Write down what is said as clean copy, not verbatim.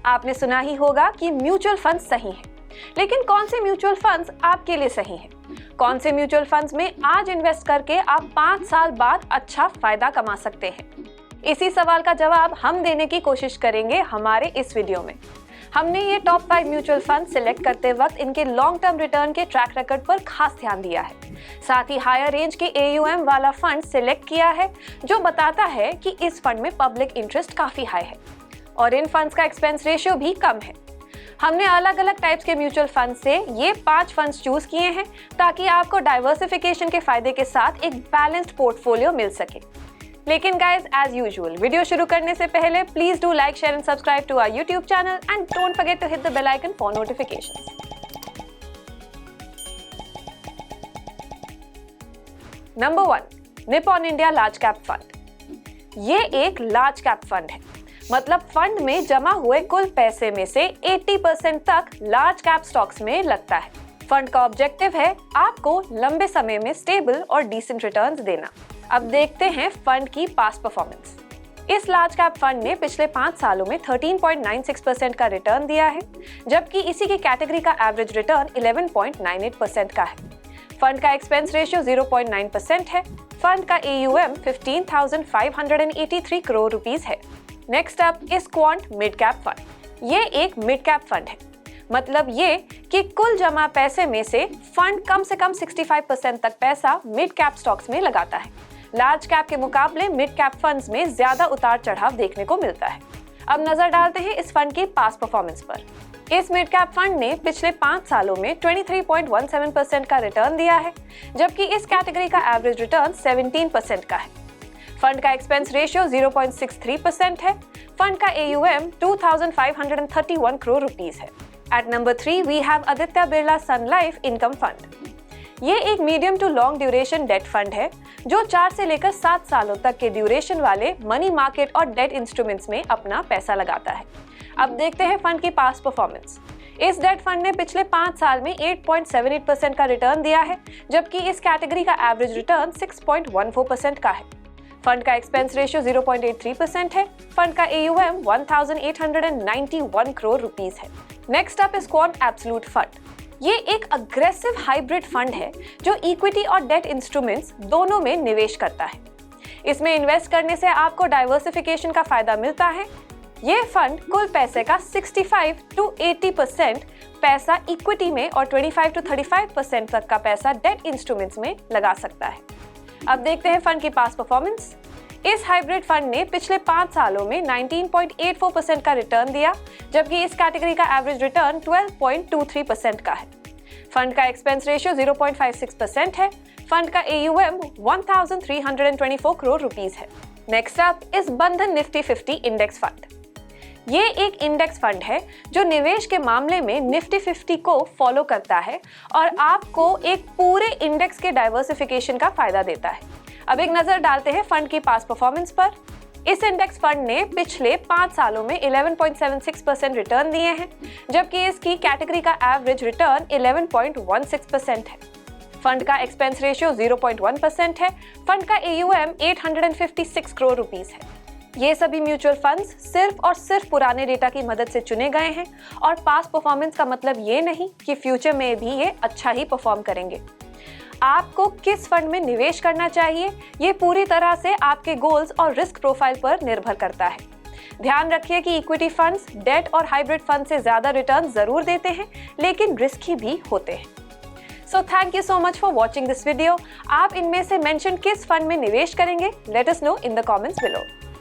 आपने सुना ही होगा कि म्यूचुअल फंड सही है, लेकिन कौन से म्यूचुअल फंड्स आपके लिए सही हैं? कौन से म्यूचुअल फंड्स में आज इन्वेस्ट करके आप 5 साल बाद अच्छा फायदा कमा सकते हैं? इसी सवाल का जवाब हम देने की कोशिश करेंगे हमारे इस वीडियो में। हमने ये टॉप 5 म्यूचुअल फंड सिलेक्ट करते वक्त इनके लॉन्ग टर्म रिटर्न के ट्रैक रिकॉर्ड पर खास ध्यान दिया है। साथ ही हायर रेंज के AUM वाला फंड सिलेक्ट किया है, जो बताता है कि इस फंड में पब्लिक इंटरेस्ट काफी हाई है और इन फंड्स का एक्सपेंस रेशियो भी कम है। हमने अलग अलग टाइप्स के म्यूचुअल फंड से ये 5 फंड्स चूज किए हैं ताकि आपको डाइवर्सिफिकेशन के फायदे के साथ एक बैलेंस्ड पोर्टफोलियो मिल सके। लेकिन गाइज, एज यूजुअल, वीडियो शुरू करने से पहले please do like, share and subscribe to our YouTube channel and don't forget to hit the bell icon for notifications. Number 1, Nippon India large cap fund. ये एक large cap fund है, मतलब fund में जमा हुए कुल पैसे में से 80% तक लार्ज कैप स्टॉक्स में लगता है। फंड का ऑब्जेक्टिव है आपको लंबे समय में स्टेबल और डिसेंट रिटर्न्स देना। अब देखते हैं फंड की पास्ट परफॉर्मेंस। इस लार्ज कैप फंड ने पिछले 5 सालों में 13.96% का रिटर्न दिया है, जबकि इसी की कैटेगरी का एवरेज रिटर्न 11.98% का है। फंड का एक्सपेंस रेशियो 0.9% है। फंड का AUM 15,583 करोड़ रुपीस है। Next up is quant mid cap fund. ये एक मिड कैप फंड है, मतलब ये कि कुल जमा पैसे में से फंड कम से कम 65% तक पैसा मिड कैप स्टॉक्स में लगाता है। लार्ज कैप के मुकाबले मिड कैप फंड्स में ज्यादा उतार चढ़ाव देखने को मिलता है। अब नजर डालते हैं इस फंड की पास्ट परफॉर्मेंस पर। इस मिड कैप फंड ने पिछले 5 सालों में 23.17% का रिटर्न दिया है, जबकि इस कैटेगरी का एवरेज रिटर्न 17% का है। फंड का एक्सपेंस रेशियो 0.63% है। फंड का AUM 2,531 करोड़ रुपीस है। At number 3 we have Aditya Birla sun life income fund. ये एक medium to long duration debt fund है, जो 4 से लेकर 7 सालों तक के ड्यूरेशन वाले मनी मार्केट और डेट इंस्ट्रूमेंट्स में अपना पैसा लगाता है। अब देखते हैं फंड की पास्ट परफॉर्मेंस। इस डेट फंड ने पिछले 5 साल में 8.78% का रिटर्न दिया है, जबकि इस कैटेगरी का एवरेज रिटर्न 6.14% का है। फंड का एक्सपेंस रेशियो 0.83% है। फंड का AUM 1,891 करोड़ रुपीस है। Next up is quant absolute fund. ये एक अग्रेसिव हाइब्रिड फंड है जो इक्विटी और डेट इंस्ट्रूमेंट्स दोनों में निवेश करता है। इसमें इन्वेस्ट करने से आपको डाइवर्सिफिकेशन का फायदा मिलता है। ये फंड कुल पैसे का 65 to 80% पैसा इक्विटी में और 25 to 35% तक का पैसा डेट इंस्ट्रूमेंट्स में लगा सकता है। अब देखते हैं फंड की पास्ट परफॉर्मेंस। इस हाइब्रिड फंड ने पिछले 5 सालों में 19.84% का रिटर्न दिया, जबकि इस कैटेगरी का एवरेज रिटर्न 12.23% का है। फंड का एक्सपेंस रेशियो 0.56% है। फंड का AUM 1,324 करोड़ रुपीस है। नेक्स्ट अप इस बंधन निफ्टी 50 इंडेक्स फंड। ये एक इंडेक्स फंड है जो निवेश के मामले में निफ्टी 50 को फॉलो करता है और आपको एक पूरे इंडेक्स के डाइवर्सिफिकेशन का फायदा देता है। अब एक नजर डालते हैं फंड की पास्ट परफॉर्मेंस पर। इस इंडेक्स फंड ने पिछले 5 सालों में 11.76% रिटर्न दिए हैं, जबकि इसकी कैटेगरी का एवरेज रिटर्न 11.16% है। फंड का एक्सपेंस रेशियो 0.1% है। फंड का AUM 856 करोड़ रुपीस है। ये सभी म्यूचुअल फंड्स सिर्फ और सिर्फ पुराने डेटा की मदद से चुने गए हैं और पास्ट परफॉर्मेंस का मतलब ये नहीं कि फ्यूचर में भी ये अच्छा ही परफॉर्म करेंगे। आपको किस फंड में निवेश करना चाहिए, ये पूरी तरह से आपके गोल्स और रिस्क प्रोफाइल पर निर्भर करता है। ध्यान रखिए कि इक्विटी फंड्स डेट और हाइब्रिड फंड से ज्यादा रिटर्न जरूर देते हैं, लेकिन रिस्की भी होते हैं। So thank you so much for watching this video. आप इनमें से मेंशन किस फंड में निवेश करेंगे? Let us know in the comments below.